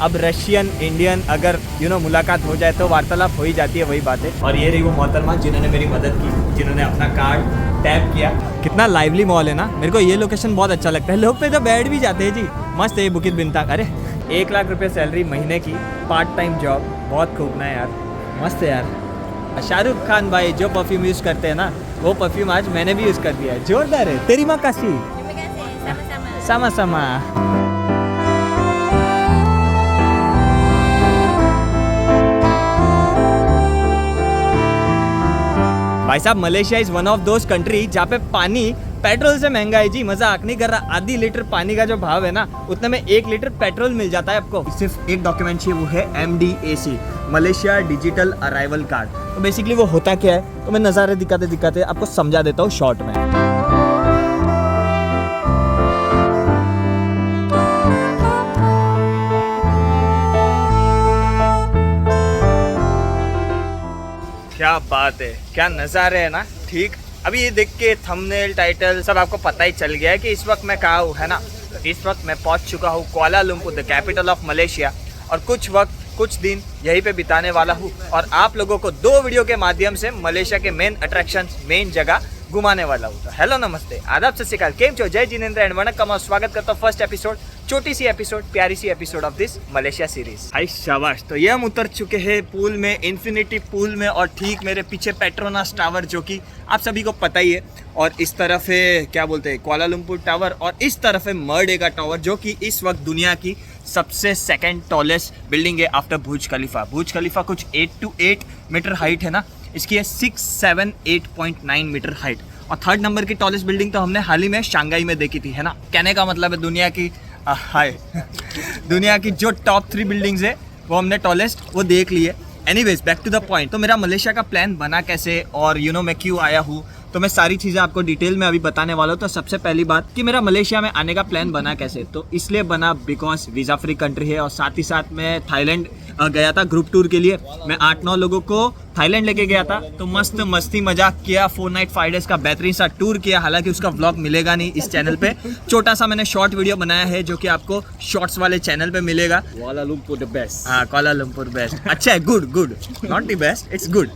अब Russian Indian अगर मुलाकात हो जाए तो वार्तालाप हो ही जाती है, वही बात है। और ये रही वो मोहतरमा जिन्होंने मेरी मदद की, जिन्होंने अपना कार्ड टैप किया। कितना लाइवली मॉल है ना, मेरे को ये लोकेशन बहुत अच्छा लगता है। लोग पे तो बैठ भी जाते हैं जी, मस्त है बुकित बिनता। अरे 1 लाख रुपये सैलरी महीने की, पार्ट टाइम जॉब, बहुत खूब ना यार, मस्त है यार। शाहरुख खान भाई जो परफ्यूम यूज़ करते हैं ना, वो परफ्यूम आज मैंने भी यूज़ कर दिया है, जोरदार है। तेरी माँ काशी sama sama। भाई साहब, Malaysia is one of those country जहाँ पे पानी पेट्रोल से महंगा है जी। मजाक नहीं कर रहा। आधी लीटर पानी का जो भाव है ना, उतने में 1 लीटर पेट्रोल मिल जाता है आपको। सिर्फ एक डॉक्यूमेंट चाहिए, वो है MDAC, Malaysia digital arrival card. तो बेसिकली वो होता क्या है, तो मैं नज़ारे दिखाते दिखाते आपको समझा देता हूँ शॉर्ट में। क्या बात है, क्या नज़ारे है ना। ठीक अभी ये देख के थंबनेल टाइटल सब आपको पता ही चल गया है कि इस वक्त मैं कहाँ हूँ, है ना। तो इस वक्त मैं पहुँच चुका हूँ Kuala Lumpur, the capital of Malaysia. और कुछ दिन यहीं पे बिताने वाला हूँ और आप लोगों को 2 वीडियो के माध्यम से मलेशिया के मेन अट्रैक्शंस, मेन जगह घुमाने वाला हूँ। तो हेलो, नमस्ते, आदाब, सत श्री अकाल, केम छो, जय जिनेंद्र एंड वणक्कम। और स्वागत करता हूँ फर्स्ट एपिसोड, छोटी सी एपिसोड, प्यारी सी episode of this Malaysia series. हाय शाबाश। तो ये हम उतर चुके हैं पूल में, इन्फिनिटी पूल में। और ठीक मेरे पीछे पेट्रोनास टावर, जो कि आप सभी को पता ही है। और इस तरफ है क्या बोलते हैं, कुआलालंपुर टावर। और इस तरफ है मर्डेगा टावर, जो कि इस वक्त दुनिया की सबसे सेकंड टॉलेस्ट बिल्डिंग है आफ्टर बुर्ज खलीफा। बुर्ज खलीफा कुछ 8 to 8 मीटर हाइट है ना, इसकी है 678.9 मीटर हाइट। और 3rd नंबर की टॉलेस्ट बिल्डिंग तो हमने हाल ही में शंघाई में देखी थी, है ना। कहने का मतलब है दुनिया की दुनिया की जो टॉप 3 बिल्डिंग्स है वो हमने टॉलेस्ट वो देख ली है। Anyways, back to the point. तो मेरा मलेशिया का प्लान बना कैसे और मैं क्यों आया हूँ, तो मैं सारी चीज़ें आपको डिटेल में अभी बताने वाला हूँ। तो सबसे पहली बात कि मेरा मलेशिया में आने का प्लान बना कैसे, तो इसलिए बना बिकॉज वीज़ा फ्री कंट्री है। और साथ ही साथ मैं थाईलैंड गया था ग्रुप टूर के लिए। मैं 8-9 लोगों को थाईलैंड लेके गया था। तो मस्त मस्ती मजाक किया, 4 नाइट 5 डेज का बेहतरीन सा टूर किया। हालांकि उसका व्लॉग मिलेगा नहीं इस चैनल पे, छोटा सा मैंने शॉर्ट वीडियो बनाया है जो कि आपको शॉर्ट्स वाले चैनल पे मिलेगा। Kuala Lumpur the best. हाँ, कुआलालंपुर बेस्ट। अच्छा है, good, not the best, it's good.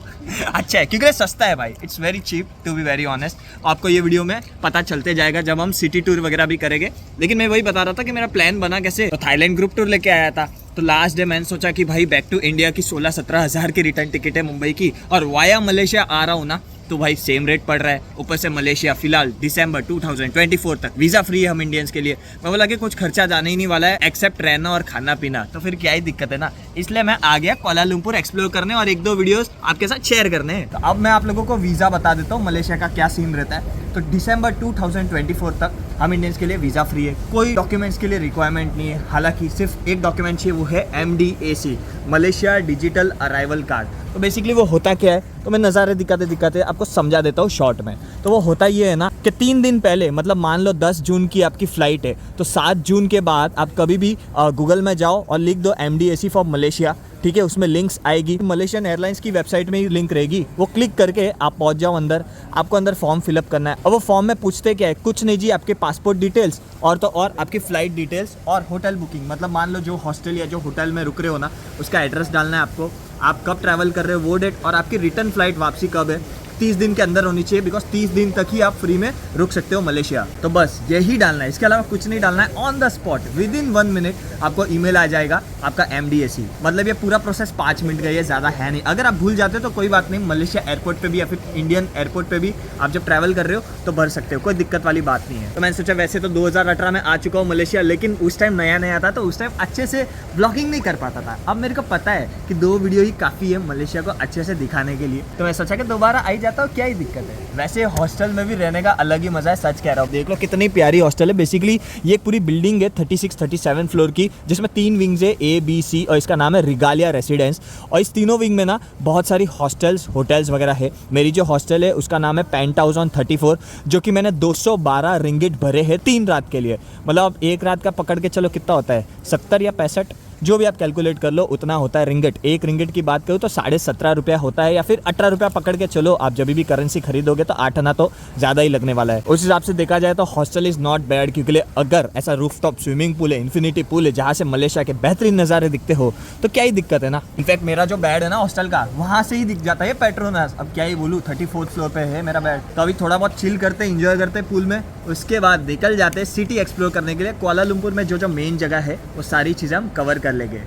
अच्छा है क्योंकि सस्ता है भाई, it's very cheap to be very honest. आपको ये वीडियो में पता चलते जाएगा जब हम सिटी टूर वगैरह भी करेंगे। लेकिन मैं वही बता रहा था कि मेरा प्लान बना कैसे। तो थाईलैंड ग्रुप टूर लेके आया था। तो लास्ट डे मैंने सोचा कि भाई बैक टू इंडिया की 16-17 हज़ार की रिटर्न टिकट है मुंबई की, और वाया मलेशिया आ रहा हूँ ना, तो भाई सेम रेट पड़ रहा है। ऊपर से मलेशिया फिलहाल दिसंबर 2024 तक वीज़ा फ्री है हम इंडियंस के लिए। मैं बोला कि कुछ खर्चा जाने ही नहीं वाला है एक्सेप्ट रहना और खाना पीना, तो फिर क्या ही दिक्कत है ना। इसलिए मैं आ गया कुआलालंपुर एक्सप्लोर करने और 1-2 वीडियोस आपके साथ शेयर करने हैं। तो अब मैं आप लोगों को वीज़ा बता देता हूँ मलेशिया का क्या सीन रहता है। तो दिसंबर 2024 तक हम इंडियंस के लिए वीज़ा फ्री है, कोई डॉक्यूमेंट्स के लिए रिक्वायरमेंट नहीं है। हालांकि सिर्फ एक डॉक्यूमेंट चाहिए, वो है MDAC, Malaysia digital arrival card. तो बेसिकली वो होता क्या है, तो मैं नज़ारे दिखाते दिखाते आपको समझा देता हूँ शॉर्ट में। तो वो होता ये है ना कि 3 दिन पहले, मतलब मान लो 10 जून की आपकी फ़्लाइट है, तो 7 जून के बाद आप कभी भी गूगल में जाओ और लिख दो MDAC फॉर मलेशिया, ठीक है। उसमें लिंक्स आएगी, मलेशियन एयरलाइंस की वेबसाइट में ही लिंक रहेगी। वो क्लिक करके आप पहुंच जाओ अंदर। आपको अंदर फॉर्म फिलअप करना है। और वो फॉर्म में पूछते क्या है, कुछ नहीं जी, आपके पासपोर्ट डिटेल्स और तो और आपकी फ़्लाइट डिटेल्स और होटल बुकिंग, मतलब मान लो जो हॉस्टल या जो होटल में रुक रहे हो ना, उसका एड्रेस डालना है आपको, आप कब ट्रैवल कर रहे हो वो डेट, और आपकी रिटर्न फ्लाइट वापसी कब है। 30 दिन के अंदर होनी चाहिए, बिकॉज 30 दिन तक ही आप फ्री में रुक सकते हो मलेशिया। तो बस यही डालना है, इसके अलावा कुछ नहीं डालना है। On the spot with in 1 minute आपको ईमेल आ जाएगा आपका MDAC। मतलब ये पूरा प्रोसेस 5 मिनट का, ये ज़्यादा है नहीं। अगर आप भूल जाते हो तो कोई बात नहीं, मलेशिया एयरपोर्ट पे भी या फिर इंडियन एयरपोर्ट पे भी आप जब ट्रैवल कर रहे हो तो भर सकते हो, कोई दिक्कत वाली बात नहीं है। तो मैंने सोचा, वैसे तो 2018 में आ चुका हूँ मलेशिया, लेकिन उस टाइम नया था, तो उस टाइम अच्छे से ब्लॉगिंग नहीं कर पाता था। अब मेरे को पता है कि 2 वीडियो ही काफ़ी है मलेशिया को अच्छे से दिखाने के लिए, तो मैं सोचा कि दोबारा आई जाता हूँ, क्या ही दिक्कत है। वैसे हॉस्टल में भी रहने का अलग ही मजा है, सच कह रहा हूँ। देख लो कितनी प्यारी हॉस्टल है। बेसिकली ये पूरी बिल्डिंग है 36-37 फ्लोर की, जिसमें 3 विंग्स है, A, B, C, और इसका नाम है रिगालिया रेसिडेंस। और इस तीनों विंग में ना बहुत सारी हॉस्टल्स, होटल्स वगैरह है। मेरी जो हॉस्टल है उसका नाम है पेंटहाउस ऑन 34, जो कि मैंने 212 रिंगिट भरे हैं 3 रात के लिए। मतलब 1 रात का पकड़ के चलो कितना होता है, 70 या 65, जो भी आप कैलकुलेट कर लो उतना होता है रिंगिट। एक रिंगिट की बात करूँ तो 17.5 रुपया होता है, या फिर 18 रुपया पकड़ के चलो। आप जब भी करेंसी खरीदोगे तो 8 आना तो ज़्यादा ही लगने वाला है। उस हिसाब से देखा जाए तो हॉस्टल इज़ नॉट बैड, क्योंकि अगर ऐसा रूफटॉप स्विमिंग पूल है, इन्फिनिटी पूल है, जहाँ से मलेशिया के बेहतरीन नज़ारे दिखते हो तो क्या ही दिक्कत है ना। इनफैक्ट मेरा जो बेड है ना हॉस्टल का, वहाँ से ही दिख जाता है पेट्रोनास। अब क्या ही बोलूँ, 34th फ्लोर पे है मेरा बेड। तो अभी थोड़ा बहुत चिल करते, इंजॉय करते पूल में, उसके बाद निकल जाते सिटी एक्सप्लोर करने के लिए। कुआलालंपुर में जो जो मेन जगह है वो सारी चीज़ें हम कवर कर लेंगे।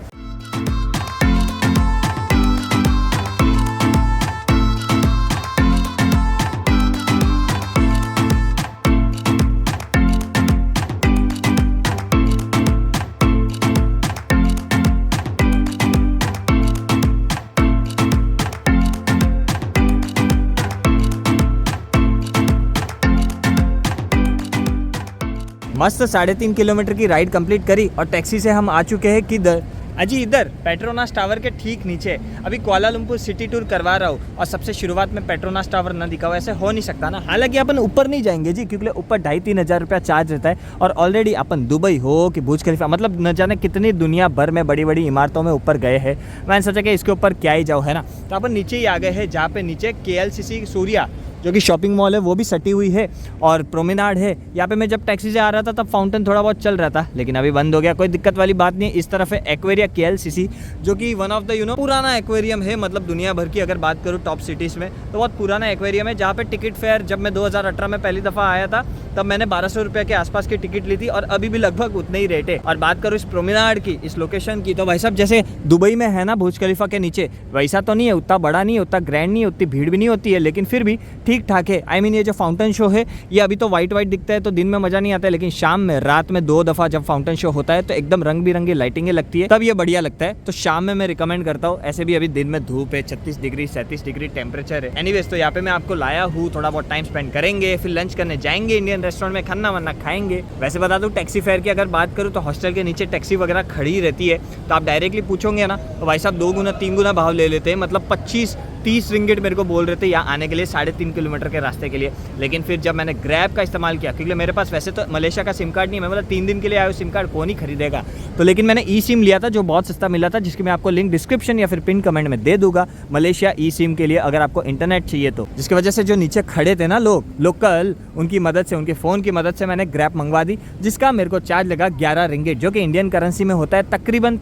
मस्त 3.5 किलोमीटर की राइड कंप्लीट करी और टैक्सी से हम आ चुके हैं किधर? अजी इधर पेट्रोनास टावर के ठीक नीचे। अभी कुआलालंपुर सिटी टूर करवा रहा हूँ और सबसे शुरुआत में पेट्रोनास टावर ना दिखा हुआ, ऐसे हो नहीं सकता ना। हालांकि अपन ऊपर नहीं जाएंगे जी, क्योंकि ऊपर 2,500-3 हज़ार रुपया चार्ज रहता है। और ऑलरेडी अपन दुबई हो कि बुर्ज खलीफा, मतलब न जाने कितनी दुनिया भर में बड़ी बड़ी इमारतों में ऊपर गए हैं। मैंने सोचा कि इसके ऊपर क्या ही जाओ, है ना। तो अपन नीचे ही आ गए हैं, जहाँ पे नीचे KLCC सूर्या जो कि शॉपिंग मॉल है वो भी सटी हुई है और प्रोमेनाड है। यहाँ पे मैं जब टैक्सी से आ रहा था तब फाउंटेन थोड़ा बहुत चल रहा था, लेकिन अभी बंद हो गया। कोई दिक्कत वाली बात नहीं। इस तरफ है एक्वेरिया KLCC, जो कि वन ऑफ द पुराना एक्वेरियम है, मतलब दुनिया भर की अगर बात करूँ टॉप सिटीज़ में तो बहुत पुराना एक्वेरियम है। जहाँ पे टिकट फेयर जब मैं 2018 में पहली दफ़ा आया था तब मैंने 1200 रुपये के आसपास की टिकट ली थी, और अभी भी लगभग उतने ही रेट है। और बात करूँ इस प्रोमेनाड की, इस लोकेशन की, तो भाई साहब जैसे दुबई में है ना बुर्ज खलीफा के नीचे, वैसा तो नहीं है, उतना बड़ा नहीं है, उतना ग्रैंड नहीं है, उतनी भीड़ भी नहीं होती है, लेकिन फिर भी ठीक ठाक है। आई मीन ये जो फाउंटेन शो है ये अभी तो वाइट दिखता है तो दिन में मजा नहीं आता है, लेकिन शाम में रात में 2 दफ़ा जब फाउंटेन शो होता है तो एकदम रंग बिरंगी लाइटिंगें लगती है, तब ये बढ़िया लगता है। तो शाम में मैं रिकमेंड करता हूँ। ऐसे भी अभी दिन में धूप है, 36 डिग्री 37 डिग्री टेम्परेचर है। एनीवेज तो यहाँ पे मैं आपको लाया हूँ, थोड़ा बहुत टाइम स्पेंड करेंगे, फिर लंच करने जाएंगे इंडियन रेस्टोरेंट में, खाना वाना खाएंगे। वैसे बता दूँ टैक्सी फेयर की अगर बात करूँ तो हॉस्टल के नीचे टैक्सी वगैरह खड़ी रहती है, तो आप डायरेक्टली पूछोगे ना तो भाई साहब 2 गुना 3 गुना भाव ले लेते हैं। मतलब 25-30 रिंगिट मेरे को बोल रहे थे यहाँ आने के लिए 3.5 किलोमीटर के रास्ते के लिए। लेकिन फिर जब मैंने ग्रैब का इस्तेमाल किया, क्योंकि मेरे पास वैसे तो मलेशिया का सिम कार्ड नहीं है, मैं मतलब 3 दिन के लिए आया हूँ, सिम कार्ड कौन ही खरीदेगा। तो लेकिन मैंने ई सिम लिया था जो बहुत सस्ता मिला था, जिसकी मैं आपको लिंक डिस्क्रिप्शन या फिर पिन कमेंट में दे दूंगा। मलेशिया ई सिम के लिए अगर आपको इंटरनेट चाहिए तो, जिसकी वजह से जो नीचे खड़े थे ना लोग लोकल, उनकी मदद से, उनके फ़ोन की मदद से मैंने ग्रैब मंगवा दी, जिसका मेरे को चार्ज लगा 11 रिंगिट, जो कि इंडियन करेंसी में होता है तकरीबन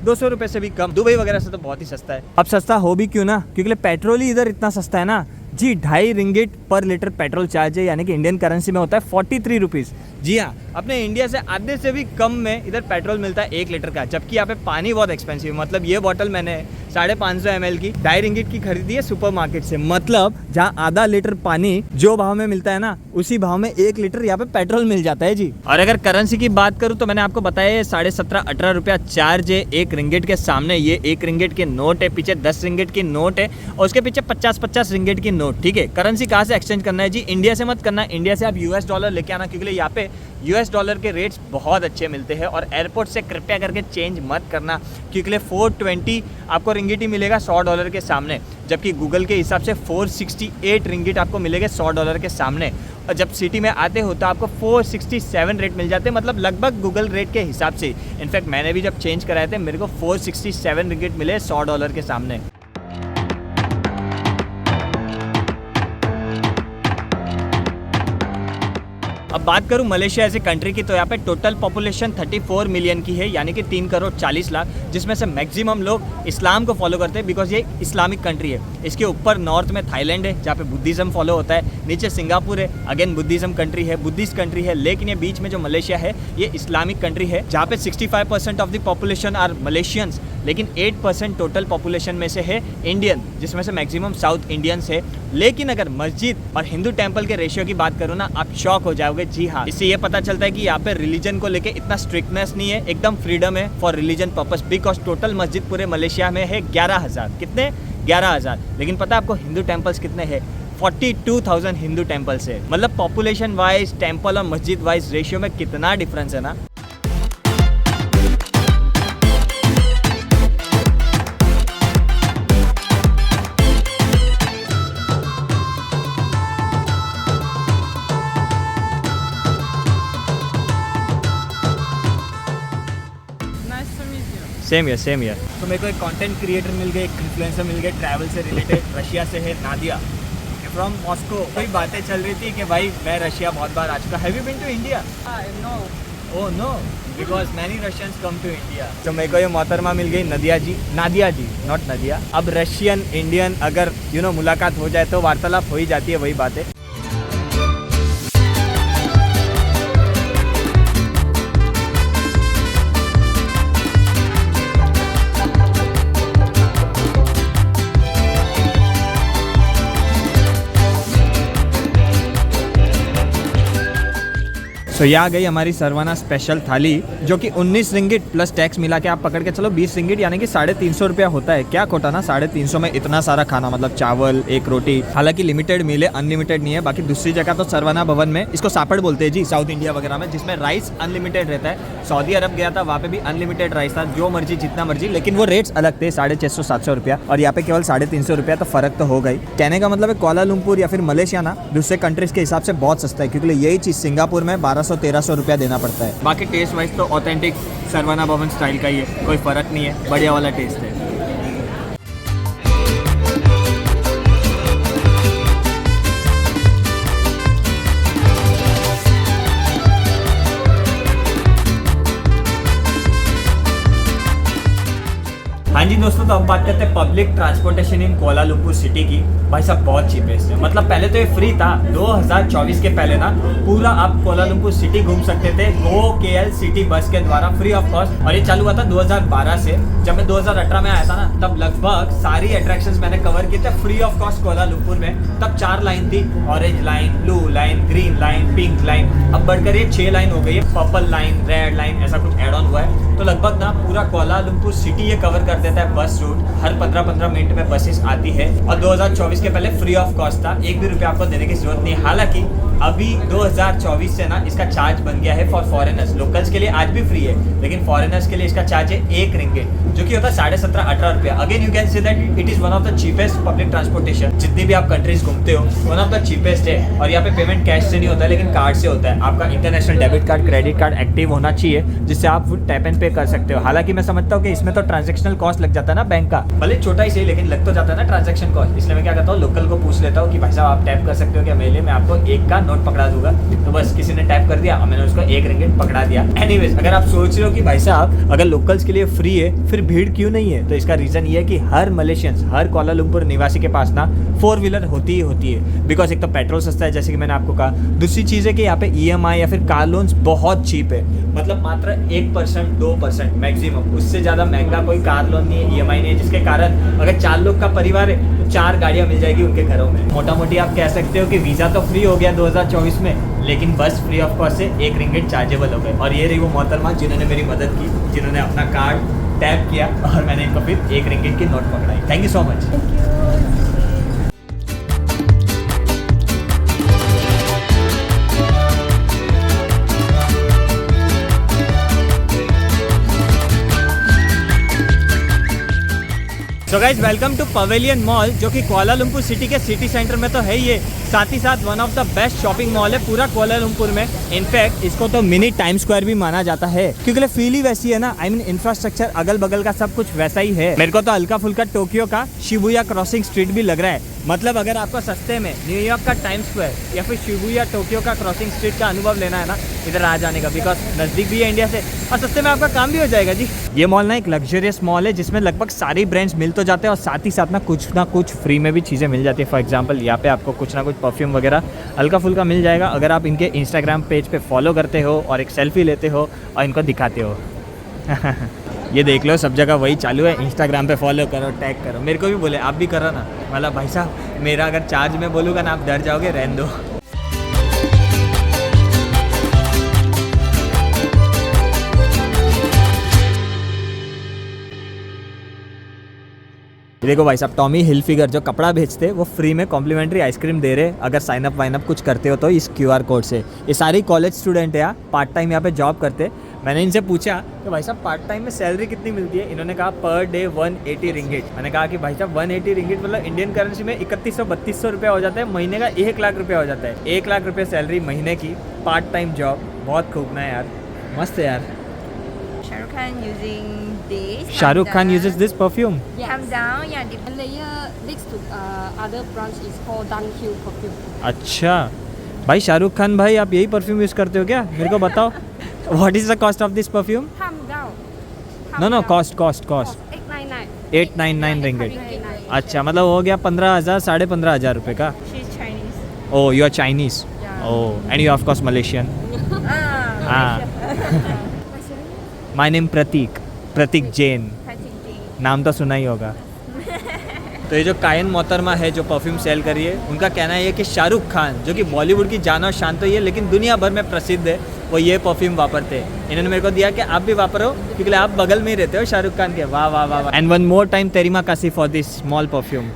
200 रुपये से भी कम। दुबई वगैरह से तो बहुत ही सस्ता है। अब सस्ता हो भी क्यों ना, क्योंकि पेट्रोल ही इधर इतना सस्ता है ना जी। 2.5 रिंगिट पर लीटर पेट्रोल चार्ज है, यानी कि इंडियन करेंसी में होता है 43 रुपीज़। जी हाँ, अपने इंडिया से आधे से भी कम में इधर पेट्रोल मिलता है 1 लीटर का, जबकि यहाँ पे पानी बहुत एक्सपेंसिव है। मतलब ये बॉटल मैंने 550 ml की 2.5 रिंगिट की खरीदी है सुपरमार्केट से। मतलब जहाँ आधा लीटर पानी जो भाव में मिलता है ना, उसी भाव में 1 लीटर यहाँ पे पेट्रोल मिल जाता है जी। और अगर करेंसी की बात करूँ तो मैंने आपको बताया 17.5-18 रुपया चार्ज है 1 रिंगिट के सामने। ये 1 रिंगिट के नोट है, पीछे 10 रिंगिट की नोट है और उसके पीछे 50-50 रिंगिट की नोट। ठीक है, करेंसी कहाँ से एक्सचेंज करना है जी? इंडिया से मत करना। इंडिया से आप US डॉलर लेके आना, क्योंकि यहाँ पे US डॉलर के रेट्स बहुत अच्छे मिलते हैं। और एयरपोर्ट से कृपया करके चेंज मत करना, क्योंकि 420 आपको रिंगिट ही मिलेगा $100 के सामने, जबकि गूगल के हिसाब से 468 रिंगिट आपको मिलेगा $100 के सामने। और जब सिटी में आते हो तो आपको 467 रेट मिल जाते हैं, मतलब लगभग गूगल रेट के हिसाब से। इनफैक्ट मैंने भी जब चेंज कराए थे मेरे को 467 रिंगिट मिले $100 के सामने। अब बात करूं मलेशिया ऐसी कंट्री की, तो यहाँ पे टोटल पॉपुलेशन 34 मिलियन की है, यानी कि 3 करोड़ 40 लाख, जिसमें से मैक्सिमम लोग इस्लाम को फॉलो करते हैं, बिकॉज ये इस्लामिक कंट्री है। इसके ऊपर नॉर्थ में थाईलैंड है जहाँ पे बुद्धिज़्म फॉलो होता है, नीचे सिंगापुर है, अगेन बुद्धिज़्म कंट्री है, बुद्धिस्ट कंट्री है। लेकिन ये बीच में जो मलेशिया है ये इस्लामिक कंट्री है, जहाँ पे 65% of the population are Malaysians, लेकिन 8% टोटल पॉपुलेशन में से है इंडियन, जिसमें से मैक्सिमम साउथ इंडियंस है। लेकिन अगर मस्जिद और हिंदू टेम्पल के रेशियो की बात करूँ ना, आप शॉक हो जाओगे। जी हाँ, इससे ये पता चलता है कि यहाँ पे रिलीजन को लेके इतना स्ट्रिक्टनेस नहीं है, एकदम फ्रीडम है for religion purpose. Because total मस्जिद पूरे मलेशिया में है 11,000। कितने? 11,000। लेकिन पता है आपको हिंदू टेम्पल्स कितने हैं? 42,000 हिंदू टेम्पल्स है। मतलब पॉपुलेशन वाइज, टेम्पल और मस्जिद वाइज रेशियो में कितना डिफरेंस है ना। Nice to meet you. Same year same year. तो मेरे को एक कंटेंट क्रिएटर मिल गए, एक इन्फ्लुएंसर मिल गए ट्रैवल से रिलेटेड, रशिया से है, नादिया फ्रॉम मॉस्को। कोई बातें चल रही थी कि भाई मैं रशिया बहुत बार आ चुका। Have you been to India? No. Oh no, because many Russians come to India. तो मेरे को ये मोहतरमा मिल गई नादिया जी, नॉट नदिया। अब रशियन इंडियन अगर मुलाकात हो जाए तो वार्तालाप हो ही जाती है, वही बात है। तो ये आ गई हमारी सरवाना स्पेशल थाली, जो कि 19 रिंगिट प्लस टैक्स मिला के आप पकड़ के चलो 20 रिंगिट, यानी कि 350 रुपया होता है। क्या खोटा ना, 350 में इतना सारा खाना, मतलब चावल, एक रोटी। हालांकि लिमिटेड मील है, अनलिमिटेड नहीं है। बाकी दूसरी जगह तो सरवाना भवन में, इसको सापड़ बोलते हैं जी साउथ इंडिया वगैरह में, जिसमें राइस अनलिमिटेड रहता है। सऊदी अरब गया था, वहाँ पे भी अनलिमिटेड राइस था, जो मर्जी जितना मर्जी, लेकिन वो रेट्स अलग थे, 650-700 रुपया, और यहाँ पे केवल 350 रुपया। तो फर्क तो हो गई। कहने का मतलब है कुआलालंपुर या फिर मलेशिया ना दूसरे कंट्रीज के हिसाब से बहुत सस्ता है, क्योंकि यही चीज़ सिंगापुर में 1200-1300 रुपया देना पड़ता है। बाकी टेस्ट वाइज तो ऑथेंटिक सरवाना भवन स्टाइल का ही है, कोई फर्क नहीं है, बढ़िया वाला टेस्ट है। हाँ जी दोस्तों, तो अब बात करते हैं पब्लिक ट्रांसपोर्टेशन इन कुआलालंपुर सिटी की। भाई साहब बहुत चीपेस्ट है, मतलब पहले तो ये फ्री था। 2024 के पहले ना पूरा आप कुआलालंपुर सिटी घूम सकते थे GoKL सिटी बस के द्वारा, फ्री ऑफ कॉस्ट। और ये चालू हुआ था 2012 से। जब मैं 2018 में आया था ना, तब लगभग सारी अट्रैक्शंस मैंने कवर किए थे फ्री ऑफ कॉस्ट कुआलालंपुर में। तब 4 लाइन थी, orange line, blue line, green line, pink line. अब बढ़कर ये 6 लाइन हो गई है, पर्पल लाइन, रेड लाइन, ऐसा कुछ एड ऑन हुआ है। तो लगभग ना पूरा कुआलालंपुर सिटी ये कवर कर देता है बस रूट। हर 15-15 मिनट में बसेस आती है, और 2024 के पहले फ्री ऑफ कॉस्ट था, 1 भी रुपया आपको देने की जरूरत नहीं। हालांकि अभी 2024 से ना इसका चार्ज बन गया है फॉर फॉरेनर्स। लोकल्स के लिए आज भी फ्री है, लेकिन फॉरेनर्स के लिए इसका चार्ज है 1 रिंगिट, जो कि होता है 17.5-18 रुपया। Again you can say that it is one of the cheapest public transportation. जितनी भी आप कंट्रीज घूमते हो, वन ऑफ द चीपेस्ट है। और यहाँ पे पेमेंट कैश से नहीं होता है, लेकिन कार्ड से होता है। आपका international debit card, credit card active होना चाहिए, जिससे आप टैप एंड पे कर सकते हो। हालांकि मैं समझता हूँ कि इसमें तो ट्रांजेक्शनल कॉस्ट लग जाता है ना बैंक का, भले छोटा ही सही, लेकिन लग तो जाता है ना ट्रांजेक्शन कॉस्ट। इसलिए मैं क्या करता हूँ, लोकल को पूछ लेता हूँ कि भाई साहब आप टैप कर सकते हो क्या मेरे लिए, मैं आपको 1 का नोट पकड़ा दूंगा। तो बस किसी ने टैप कर दिया और मैंने उसको 1 रिंगिट पकड़ा दिया। एनीवेज, अगर आप सोच रहे हो कि भाई साहब अगर लोकल्स के लिए फ्री है फिर भीड़ क्यों नहीं है, तो इसका रीजन ये है कि हर मलेशियंस, हर कुआलालंपुर निवासी के पास ना 4 व्हीलर होती है। बिकॉज एक तो पेट्रोल सस्ता है, जैसे कि मैंने आपको कहा। दूसरी चीज़ है कि यहाँ पे EMI या फिर कार लोन्स बहुत चीप है, मतलब मात्र 1% 2% मैक्सिमम, उससे ज़्यादा महंगा कोई कार लोन नहीं है, EMI नहीं है। जिसके कारण अगर 4 लोग का परिवार है तो 4 गाड़ियाँ मिल जाएगी उनके घरों में। मोटा मोटी आप कह सकते हो कि वीज़ा तो फ्री हो गया 2024 में, लेकिन बस फ्री ऑफ कॉस्ट से 1 रिंगिट चार्जेबल हो गए। और ये रही वो मोहतरमा जिन्होंने मेरी मदद की, जिन्होंने अपना कार्ड टैप किया और मैंने इनको फिर 1 रिंगिट की नोट पकड़ाई। Thank you so much. So guys welcome to Pavilion mall, जो कि कुआलालंपुर सिटी के सिटी सेंटर में तो है ही है, साथ ही साथ one of the best shopping mall है पूरा कुआलालंपुर में। इनफैक्ट इसको तो मिनी टाइम स्क्वायर भी माना जाता है, क्योंकि फील ही वैसी है ना। आई मीन इंफ्रास्ट्रक्चर अगल बगल का सब कुछ वैसा ही है। मेरे को तो हल्का फुल्का टोक्यो का शिबुया क्रॉसिंग स्ट्रीट भी लग रहा है। मतलब अगर आपको सस्ते में न्यूयॉर्क का टाइम स्क्वायर या फिर शिबुया टोक्यो का क्रॉसिंग स्ट्रीट का अनुभव लेना है ना, इधर आ जाने का, बिकॉज नज़दीक भी है इंडिया से और सस्ते में आपका काम भी हो जाएगा जी। ये मॉल ना एक लग्जरियस मॉल है, जिसमें लगभग सारी ब्रांड्स मिल तो जाते हैं और साथ ही साथ ना कुछ फ्री में भी चीज़ें मिल जाती है। फॉर एग्जाम्पल यहाँ पे आपको कुछ ना कुछ परफ्यूम वगैरह हल्का फुल्का मिल जाएगा, अगर आप इनके इंस्टाग्राम पेज पे फॉलो करते हो और एक सेल्फी लेते हो और इनको दिखाते हो। ये देख लो, सब जगह वही चालू है। इंस्टाग्राम पे फॉलो करो, टैग करो। मेरे को भी बोले आप भी करो ना, मतलब भाई साहब मेरा अगर चार्ज में बोलूँगा ना आप डर जाओगे, रहने दो। देखो भाई साहब, टॉमी हिलफिगर जो कपड़ा बेचते हैं वो फ्री में कॉम्प्लीमेंट्री आइसक्रीम दे रहे अगर साइन अप वाइन अप कुछ करते हो तो इस QR कोड से। ये सारी कॉलेज स्टूडेंट है यार, पार्ट टाइम यहाँ पे जॉब करते। मैंने इनसे पूछा कि भाई साहब पार्ट टाइम में सैलरी कितनी मिलती है, इन्होंने कहा पर डे 180 रिंगिट। मैंने कहा कि भाई साहब 180 रिंगिट मतलब इंडियन करेंसी में 3100-3200 रुपया हो जाता है, महीने का 1 लाख रुपया हो जाता है। 1 लाख रुपये सैलरी महीने की, पार्ट टाइम जॉब, बहुत खूब ना यार, मस्त है यार। Shahrukh Khan using this. Shahrukh Khan uses this perfume. Come down, yeah. And layer next to other branch is called Dunkhill perfume. अच्छा भाई शाहरुख खान भाई आप यही परफ्यूम यूज करते हो क्या मेरे को बताओ what is the cost of this perfume Come down. No cost 899. 899 ringgit अच्छा मतलब हो गया 15,000 15,500 रुपये का She's Chinese. Oh you are Chinese oh and you of course Malaysian Ah. My name Prateek Jain नाम तो सुना ही होगा तो ये जो कायन मोहतरमा है जो परफ्यूम सेल करी है उनका कहना है कि शाहरुख खान जो कि बॉलीवुड की जान और शान तो ही है लेकिन दुनिया भर में प्रसिद्ध है वो ये परफ्यूम वापरते हैं इन्होंने मेरे को दिया कि आप भी वापरो क्योंकि आप बगल में ही रहते हो शाहरुख खान के वाह वाह वाह एंड वन मोर टाइम तेरिमा कासी for this small perfume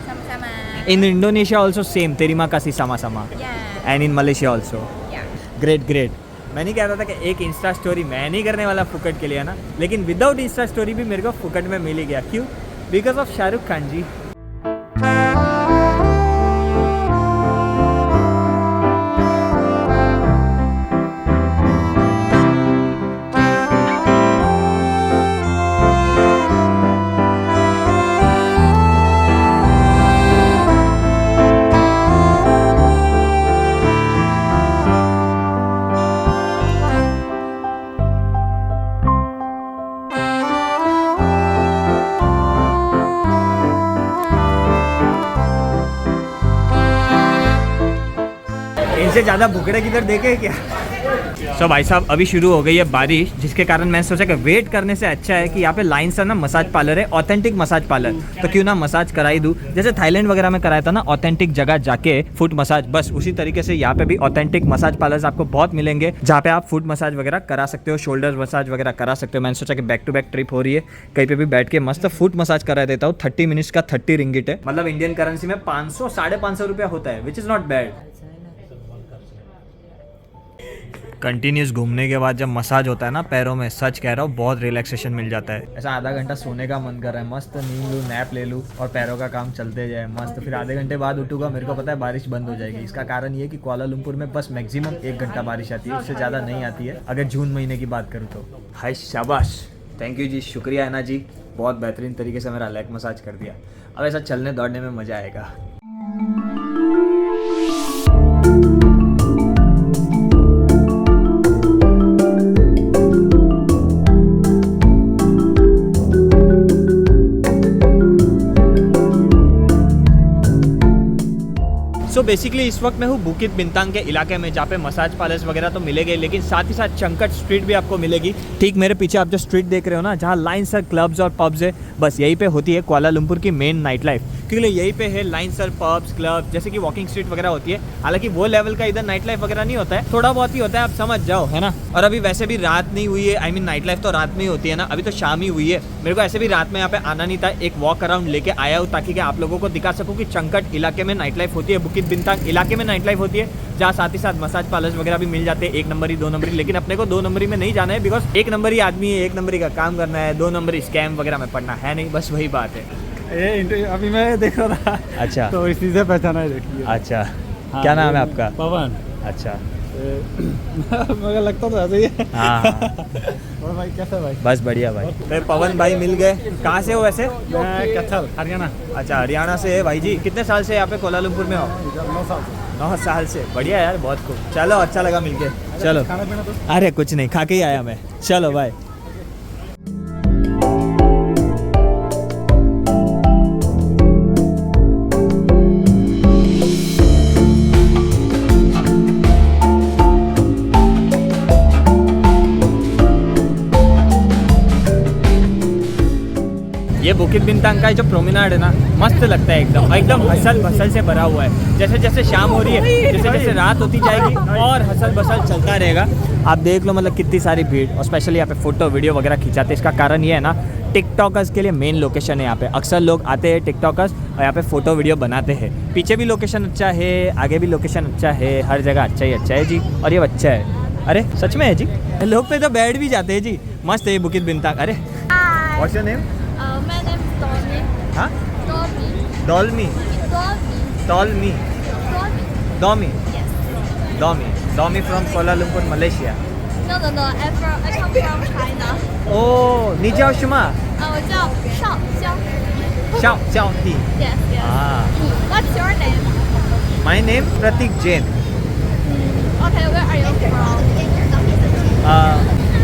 Sama-sama. In Indonesia also same तेरिमा कासी समा Yeah. And in Malaysia also Yeah. Great मैं नहीं कहता था कि एक इंस्टा स्टोरी मैं नहीं करने वाला फुकट के लिए ना लेकिन विदाउट इंस्टा स्टोरी भी मेरे को फुकट में मिल ही गया क्यों बिकॉज ऑफ शाहरुख खान जी इनसे ज़्यादा भुखड़े किधर देखे क्या भाई साहब अभी शुरू हो गई है बारिश जिसके कारण मैंने सोचा कि वेट करने से अच्छा है कि यहाँ पे लाइन से ना मसाज पार्लर है ऑथेंटिक मसाज पार्लर तो क्यों ना मसाज कराई दूँ जैसे थाईलैंड वगैरह में कराया था ना ऑथेंटिक जगह जाके फुट मसाज बस उसी तरीके से यहाँ पे भी ऑथेंटिक मसाज पार्लर्स आपको बहुत मिलेंगे जहाँ पे आप फुट मसाज वगैरह करा सकते हो शोल्डर मसाज वगैरह करा सकते हो मैंने सोचा कि बैक टू बैक ट्रिप हो रही है कहीं पे भी बैठ के मस्त फुट मसाज करा देता हूँ 30 मिनट्स का 30 रिंगिट है मतलब इंडियन करेंसी में 500 550 रुपया होता है which is not bad continuous घूमने के बाद जब मसाज होता है ना पैरों में सच कह रहा हूँ बहुत रिलैक्सेशन मिल जाता है ऐसा आधा घंटा सोने का मन कर रहा है मस्त नींद लूँ नैप ले लूँ और पैरों का काम चलते जाए मस्त फिर आधे घंटे बाद उठूंगा मेरे को पता है बारिश बंद हो जाएगी इसका कारण ये कि कुआलालंपुर में बस मैक्सिमम 1 घंटा बारिश आती है उससे ज़्यादा नहीं आती है अगर जून महीने की बात करूँ तो हाय शाबाश थैंक यू जी शुक्रिया है ना जी बहुत बेहतरीन तरीके से मेरा लेग मसाज कर दिया अब ऐसा चलने दौड़ने में मज़ा आएगा सो बेसिकली इस वक्त मैं हूँ बुकित बिंतांग के इलाके में जहाँ पे मसाज पार्लर्स वगैरह तो मिलेंगे लेकिन साथ ही साथ चंकट स्ट्रीट भी आपको मिलेगी ठीक मेरे पीछे आप जो स्ट्रीट देख रहे हो ना जहाँ लाइन सर क्लब्स और पब्स है बस यहीं पे होती है कुआलालंपुर की मेन नाइट लाइफ क्योंकि यहीं पे है लाइन सर पब्स क्लब जैसे कि वॉकिंग स्ट्रीट वगैरह होती है हालांकि वो लेवल का इधर नाइट लाइफ वगैरह नहीं होता है थोड़ा बहुत ही होता है आप समझ जाओ है ना और अभी वैसे भी रात नहीं हुई है आई मीन नाइट लाइफ तो रात में ही होती है ना अभी तो शाम ही हुई है मेरे को ऐसे भी रात में यहाँ पे आना नहीं था एक वॉक अराउंड लेके आया हूँ ताकि आप लोगों को दिखा सकूँ कि चंकट इलाके में नाइट लाइफ होती है बुकित बिंतांग इलाके में नाइट लाइफ होती है जहाँ साथ ही साथ मसाज पार्लर्स वगैरह भी मिल जाते हैं 1 नंबरी 2 नंबरी लेकिन अपने को 2 नंबरी में नहीं जाना है बिकॉज 1 नंबरी आदमी है 1 नंबरी का काम करना है 2 नंबरी स्कैम वगैरह में पढ़ना है नहीं बस वही बात है ये अभी मैं देख रहा था अच्छा तो इसी से पहचाना है देखिए अच्छा हाँ, क्या नाम है आपका पवन अच्छा मगर लगता तो ऐसे ही है हाँ और भाई कैसा भाई बस बढ़िया भाई तो पवन भाई मिल गए कहाँ से हो वैसे मैं कैथल हरियाणा अच्छा हरियाणा से है भाई जी कितने साल से यहाँ पे कुआलालंपुर में हो 9 साल से 9 साल से बढ़िया यार बहुत खूब चलो अच्छा लगा मिलके चलो खाना पीना तो अरे कुछ नहीं खा के ही आया मैं चलो बाय ये बुकित बिंतांग का जो प्रोमेनाड है ना मस्त लगता है एकदम एकदम हसल बसल से भरा हुआ है जैसे जैसे शाम हो रही है जैसे जैसे रात होती जाएगी और हसल बसल चलता रहेगा आप देख लो मतलब कितनी सारी भीड़ और स्पेशली यहाँ पे फोटो वीडियो वगैरह खिंचाते इसका कारण ये है ना टिकटॉकर्स के लिए मेन लोकेशन है यहाँ पे अक्सर लोग आते हैं टिकटॉकर्स और यहाँ पे फोटो वीडियो बनाते हैं पीछे भी लोकेशन अच्छा है आगे भी लोकेशन अच्छा है हर जगह अच्छा है जी और ये अच्छा है अरे सच में है जी लोग पे तो बैठ भी जाते हैं जी मस्त है ये बुकित बिंतांग अरे what's your name My name is Tommy. हाँ Tommy. डॉल्मी Tommy. डॉल्मी Tommy. Tommy Yes. Tommy from Kuala Lumpur Malaysia No. I come from China. 哦，你叫什么？我叫邵江。肖弟。 Yes. Ah, What's your name? my name Pratik Jain. Okay, where are you from?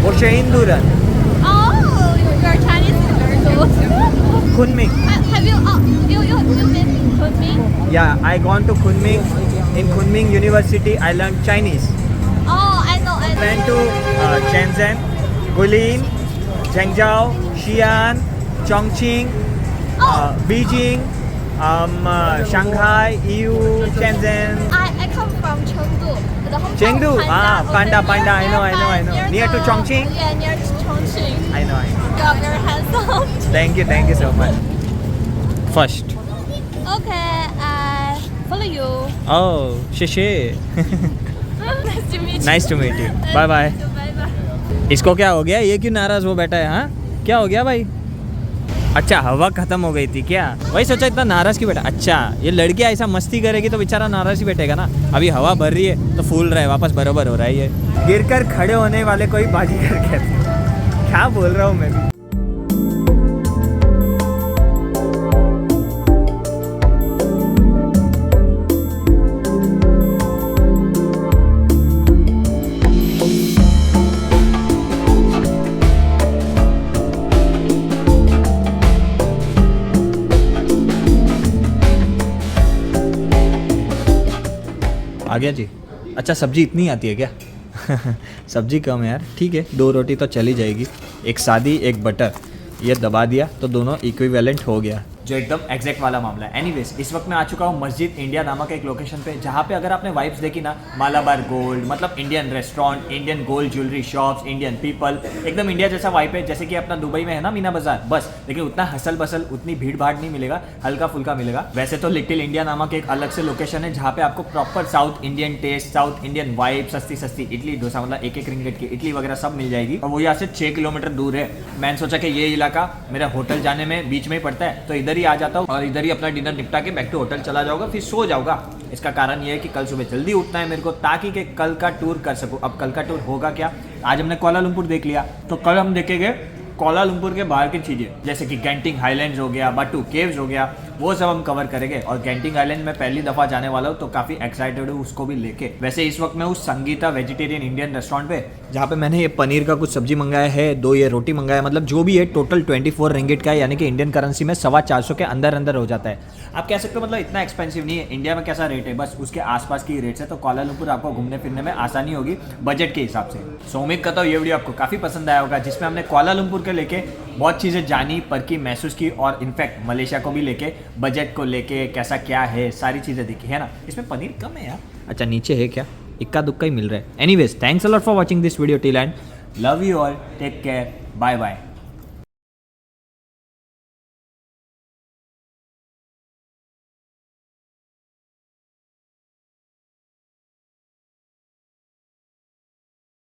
Borja Hinduran, Oh, your Chinese is very good. Kunming. Have you been to Kunming? Yeah, I gone to Kunming. In Kunming University, I learned Chinese. Oh, I know. Went to Shenzhen, Guilin, Zhengzhou, Xi'an, Chongqing, Beijing, Shanghai, EU, Shenzhen. I come from Chengdu. The hometown Chengdu? Panda. I know. Near to Chongqing? Yeah, near to Chongqing. I know. You are very handsome. Thank you so much. First. Okay, I follow you. Oh, sheshe. Nice to meet you. Nice to meet you. Bye. Bye. इसको क्या हो गया? ये क्यों नाराज हो बैठा है? हाँ, क्या हो गया भाई? अच्छा, हवा खत्म हो गई थी क्या? वही सोचा इतना नाराज क्यों बैठा? अच्छा, ये लड़की ऐसा मस्ती करेगी तो बेचारा नाराज ही बैठेगा ना। अभी हवा भर रही है तो फूल रहा है, वापस बरोबर हो रहा है ये। गिरकर खड़े होने वाले को ही बाजीगर कहते हैं। क्या बोल रहा हूँ मैं भी? आ गया जी। अच्छा, सब्जी इतनी आती है क्या? सब्जी कम है यार, ठीक है, 2 रोटी तो चली जाएगी। एक सादी एक बटर, ये दबा दिया तो दोनों इक्विवेलेंट हो गया, जो एकदम एग्जैक्ट वाला मामला है। एनीवेज, इस वक्त मैं आ चुका हूँ मस्जिद इंडिया नामक एक लोकेशन पे, जहाँ पे अगर आपने वाइब्स देखी ना, मालाबार गोल्ड मतलब Indian restaurant, Indian gold jewellery shops, Indian people, एकदम इंडिया जैसा वाइब है, जैसे कि अपना दुबई में है ना मीना बाजार, बस। लेकिन उतना हसल बसल, उतनी भीड़ भाड़ नहीं मिलेगा, हल्का फुल्का मिलेगा। वैसे तो लिटिल इंडिया नामक एक अलग से लोकेशन है, जहाँ पे आपको proper South Indian taste, South Indian vibe, सस्ती इडली डोसा, मतलब 1 रिंगेट की इडली वगैरह सब मिल जाएगी। और वो यहाँ से 6 किलोमीटर दूर है। मैंने सोचा कि ये इलाका मेरा होटल जाने में बीच में ही पड़ता है, तो इधर ही आ जाता हूँ और इधर ही अपना डिनर निपटा के बैक टू होटल चला जाऊंगा, फिर सो जाऊंगा। इसका कारण ये है कि कल सुबह जल्दी उठना है मेरे को, ताकि कि कल का टूर कर सकूं। अब कल का टूर होगा क्या? आज हमने कुआलालंपुर देख लिया, तो कल हम देखेंगे कुआलालंपुर के बाहर की चीज़ें, जैसे कि गेंटिंग हाईलैंड्स हो गया, बाटू केव्स हो गया, वो सब हम कवर करेंगे। और गेंटिंग आइलैंड में पहली दफ़ा जाने वाला हूँ, तो काफ़ी एक्साइटेड हूँ उसको भी लेके। वैसे इस वक्त मैं उस संगीता वेजिटेरियन इंडियन रेस्टोरेंट पे, जहाँ पे मैंने ये पनीर का कुछ सब्जी मंगाया है, 2 ये रोटी मंगाया, मतलब जो भी है टोटल 24 रिंगिट का है, यानी कि इंडियन करेंसी में 450 के अंदर हो जाता है। आप कह सकते हो मतलब इतना एक्सपेंसिव नहीं है। इंडिया में कैसा रेट है, बस उसके आसपास की रेट्स है, तो कुआलालंपुर आपको घूमने फिरने में आसानी होगी बजट के हिसाब से। सो उम्मीद करता हूँ ये वीडियो आपको काफ़ी पसंद आया होगा, जिसमें हमने कुआलालंपुर के लेके बहुत चीज़ें जानी, परखी, महसूस की, और इनफैक्ट मलेशिया को भी लेके, बजट को लेके कैसा क्या है, सारी चीज़ें देखी है ना। इसमें पनीर कम है यार। अच्छा, नीचे है क्या? इक्का दुक्का ही मिल रहा है। Anyways, thanks a lot for watching this video till end. Love you all, take care, bye bye.